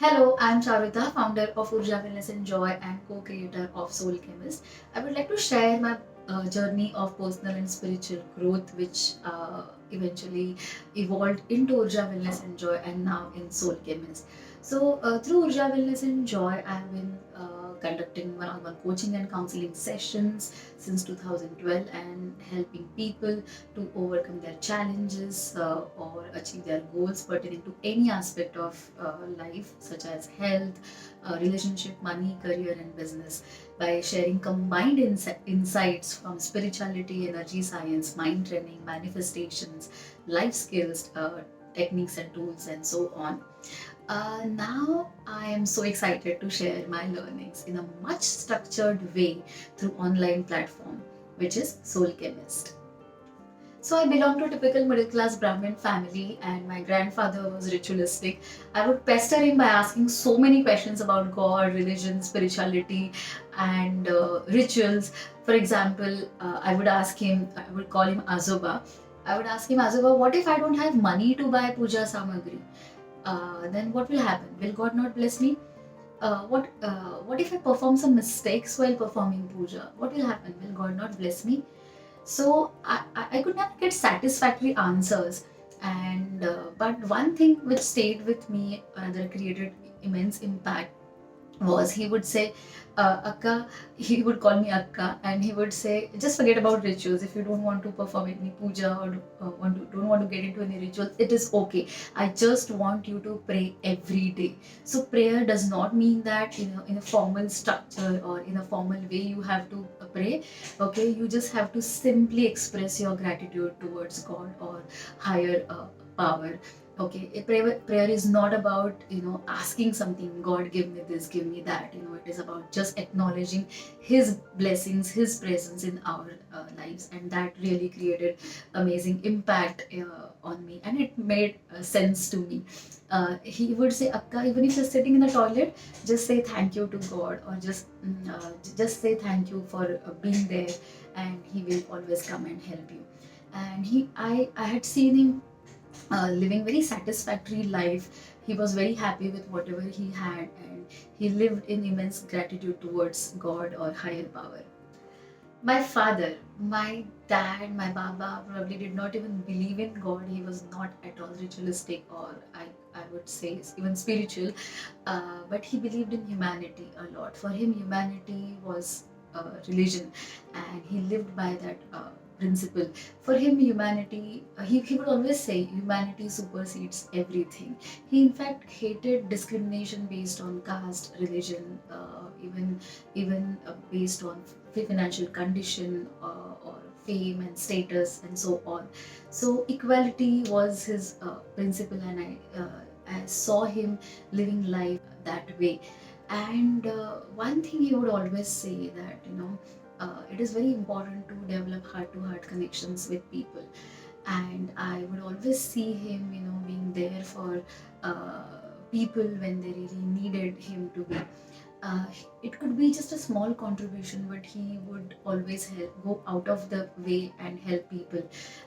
Hello, I'm Charuta, founder of Urja Wellness and Joy and co-creator of SoulChemist. I would like to share my journey of personal and spiritual growth, which eventually evolved into Urja Wellness and Joy and now in SoulChemist. Through Urja Wellness and Joy, I've been conducting one-on-one coaching and counseling sessions since 2012 and helping people to overcome their challenges or achieve their goals pertaining to any aspect of life, such as health, relationship, money, career, and business, by sharing combined insights from spirituality, energy science, mind training, manifestations, life skills, techniques and tools, and so on. Now I am so excited to share my learnings in a much structured way through online platform, which is SoulChemist. So I belong to a typical middle class Brahmin family, and my grandfather was ritualistic. I would pester him by asking so many questions about God, religion, spirituality, and rituals. For example, I would call him Azoba. I would ask him, Azoba, what if I don't have money to buy puja samagri? Then what will happen? Will God not bless me? What if I perform some mistakes while performing puja? What will happen? Will God not bless me? So I could never get satisfactory answers. And but one thing which stayed with me, rather created immense impact, was he would say, Akka, he would call me Akka, and he would say, just forget about rituals. If you don't want to perform any puja or don't want to get into any rituals, it is okay. I just want you to pray every day. So prayer does not mean that in a formal structure or in a formal way you have to pray. Okay, you just have to simply express your gratitude towards God or higher power. Okay, prayer is not about asking something, God give me this, give me that. It is about just acknowledging his blessings, his presence in our lives, and that really created amazing impact on me, and it made sense to me. He would say, Akka, even if you're sitting in the toilet, just say thank you to God, or just say thank you for being there, and he will always come and help you. And I had seen him living very satisfactory life. He was very happy with whatever he had, and he lived in immense gratitude towards God or higher power. My father, my dad, my baba probably did not even believe in God. He was not at all ritualistic, or I would say even spiritual, but he believed in humanity a lot. For him, humanity was religion, and he lived by that principle. For him, humanity, he would always say, humanity supersedes everything. He, in fact, hated discrimination based on caste, religion, even based on financial condition or fame and status and so on. So equality was his principle, and I saw him living life that way. And one thing he would always say, that it is very important to develop heart-to-heart connections with people, and I would always see him, being there for uh, people when they really needed him to be. uh, it could be just a small contribution, but he would always go out of the way and help people.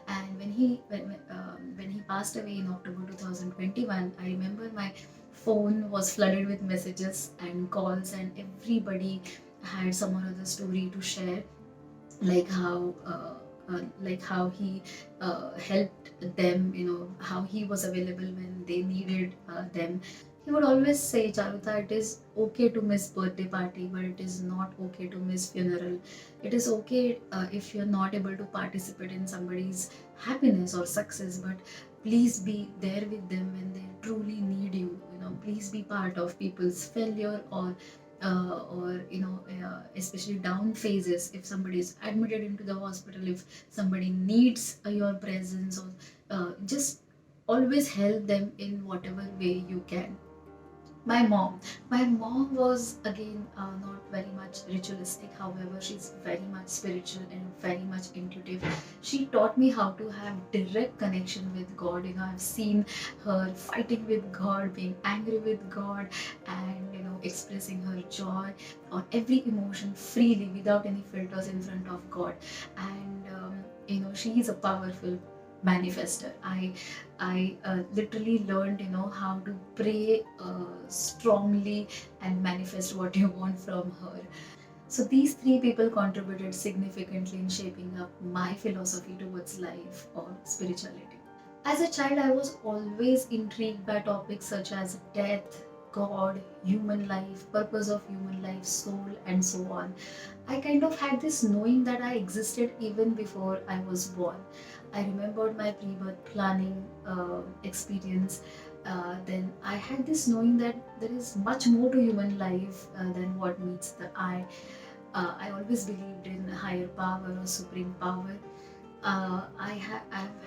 And when he passed away in October 2021, I remember my phone was flooded with messages and calls, and everybody had some or other story to share, like how he helped them, how he was available when they needed them. He would always say, Charuta, it is okay to miss birthday party, but it is not okay to miss funeral. It is okay if you're not able to participate in somebody's happiness or success, but please be there with them when they truly need you. Please be part of people's failure, or especially down phases. If somebody is admitted into the hospital, if somebody needs your presence, or just always help them in whatever way you can. My mom was again not very much ritualistic. However, she's very much spiritual and very much intuitive. She taught me how to have direct connection with God. I've seen her fighting with God, being angry with God, and expressing her joy or every emotion freely without any filters in front of God. And she is a powerful manifester. I literally learned, how to pray strongly and manifest what you want from her. So these three people contributed significantly in shaping up my philosophy towards life or spirituality. As a child, I was always intrigued by topics such as death, God, human life, purpose of human life, soul, and so on. I kind of had this knowing that I existed even before I was born. I remembered my pre birth planning experience. Then I had this knowing that there is much more to human life than what meets the eye. I always believed in higher power or supreme power. I've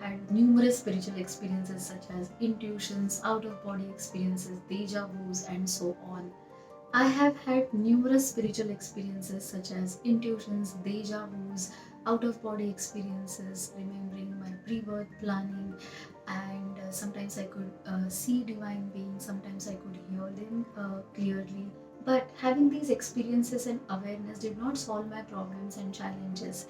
had numerous spiritual experiences such as intuitions, out of body experiences, deja vus, and so on. I have had numerous spiritual experiences such as intuitions, deja vus, out of body experiences, remembering my pre birth planning, and sometimes I could see divine beings, sometimes I could hear them clearly. But having these experiences and awareness did not solve my problems and challenges.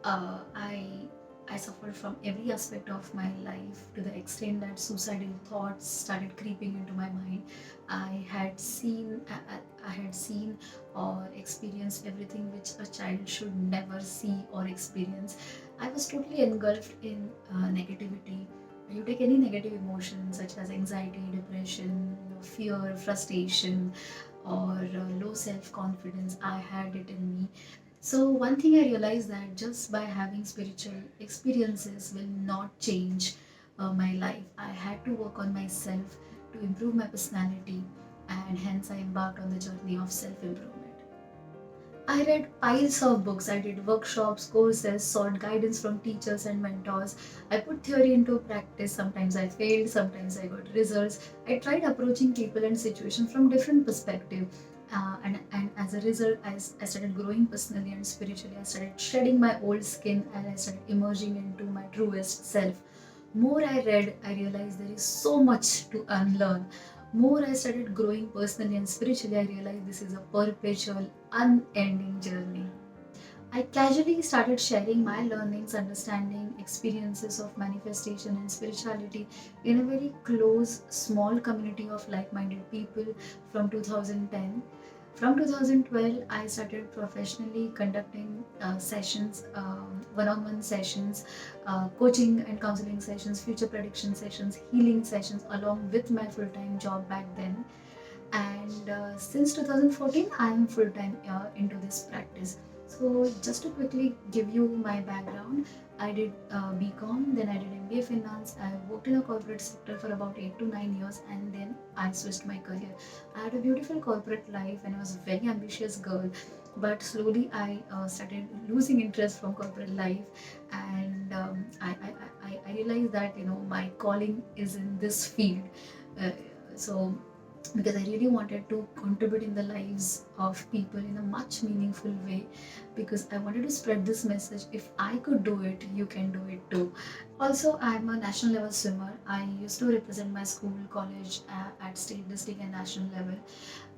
uh, I I suffered from every aspect of my life to the extent that suicidal thoughts started creeping into my mind. I had seen or experienced everything which a child should never see or experience. I was totally engulfed in negativity. You take any negative emotion such as anxiety, depression, fear, frustration, or low self confidence. I had it in me. So, one thing I realized that just by having spiritual experiences will not change my life. I had to work on myself to improve my personality, and hence I embarked on the journey of self improvement. I read piles of books, I did workshops, courses, sought guidance from teachers and mentors. I put theory into practice. Sometimes I failed, sometimes I got results. I tried approaching people and situations from different perspectives. And as a result, I started growing personally and spiritually. I started shedding my old skin and I started emerging into my truest self. More I read, I realized there is so much to unlearn. More I started growing personally and spiritually, I realized this is a perpetual, unending journey. I casually started sharing my learnings, understanding, experiences of manifestation and spirituality in a very close, small community of like minded people from 2010. From 2012, I started professionally conducting sessions, one-on-one sessions, coaching and counseling sessions, future prediction sessions, healing sessions, along with my full-time job back then. And since 2014, I am full-time into this practice. So just to quickly give you my background, I did BCom, then I did MBA Finance. I worked in a corporate sector for about 8 to 9 years, and then I switched my career. I had a beautiful corporate life and I was a very ambitious girl, but slowly I started losing interest from corporate life, and I realized that my calling is in this field. So because I really wanted to contribute in the lives of people in a much meaningful way, because I wanted to spread this message. If I could do it, you can do it too. Also, I'm a national level swimmer. I used to represent my school, college at state, district, and national level.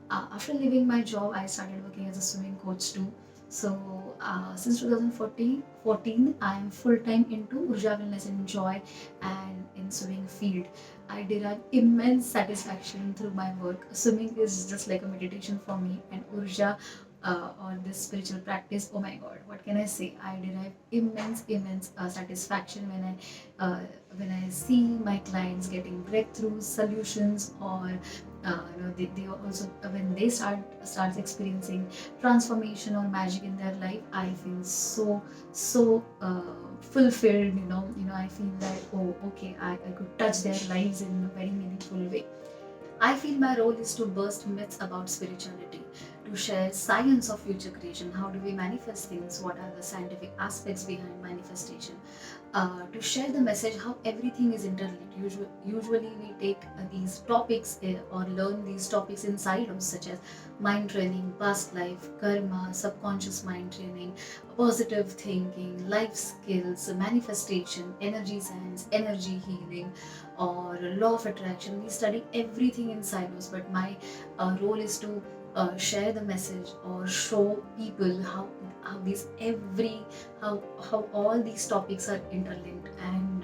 After leaving my job, I started working as a swimming coach too. So since 2014, I am full time into Urja Wellness and Joy and in swimming field. I derive immense satisfaction through my work. Swimming is just like a meditation for me, and Urja or this spiritual practice. Oh my God, what can I say? I derive immense satisfaction uh, when I see my clients getting breakthroughs, solutions, or they also when they starts experiencing transformation or magic in their life. I feel so fulfilled. I feel that, oh, okay, I could touch their lives in a very meaningful way. I feel my role is to burst myths about spirituality, to share science of future creation. How do we manifest things? What are the scientific aspects behind manifestation? To share the message how everything is interlinked. Usually we take these topics or learn these topics in silos, such as mind training, past life, karma, subconscious mind training, positive thinking, life skills, manifestation, energy science, energy healing, or law of attraction. We study everything in silos, but my role is to share the message or show people how these every how all these topics are interlinked, and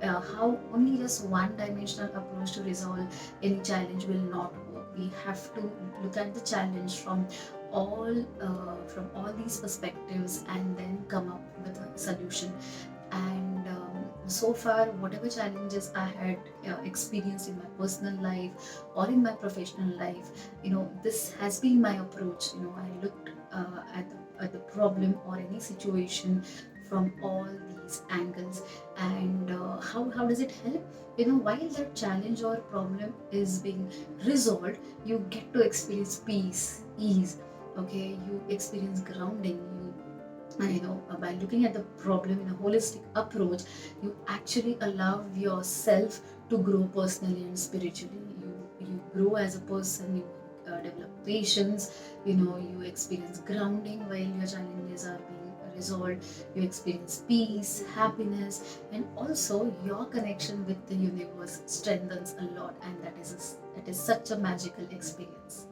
how only just one dimensional approach to resolve any challenge will not work. We have to look at the challenge from all these perspectives and then come up with a solution. And so far, whatever challenges I had experienced in my personal life or in my professional life, this has been my approach. I looked at the problem or any situation from all these angles. And how does it help? While that challenge or problem is being resolved, you get to experience peace, ease. Okay, you experience grounding. By looking at the problem in a holistic approach, you actually allow yourself to grow personally and spiritually. You grow as a person. You develop patience. You experience grounding while your challenges are being resolved. You experience peace, happiness, and also your connection with the universe strengthens a lot, and that is such a magical experience.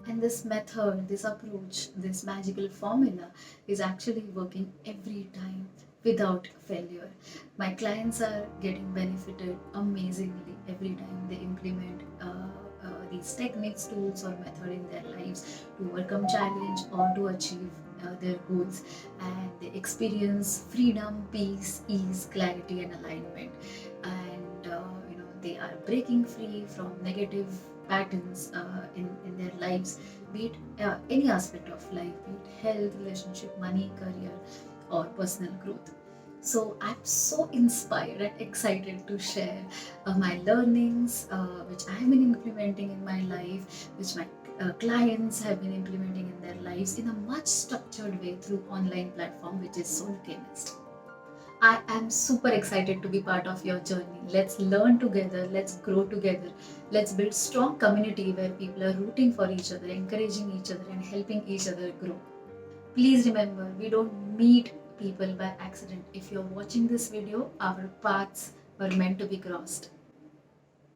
And this method, this approach, this magical formula is actually working every time without failure. My clients are getting benefited amazingly every time they implement these techniques, tools, or method in their lives to overcome challenge or to achieve their goals, and they experience freedom, peace, ease, clarity, and alignment. And they are breaking free from negative patterns in their lives, be it any aspect of life, be it health, relationship, money, career, or personal growth. So I'm so inspired and excited to share my learnings, which I have been implementing in my life, which my clients have been implementing in their lives in a much structured way through online platform, which is SoulChemist. I am super excited to be part of your journey. Let's learn together, let's grow together, let's build strong community where people are rooting for each other, encouraging each other, and helping each other grow. Please remember, we don't meet people by accident. If you're watching this video, our paths were meant to be crossed.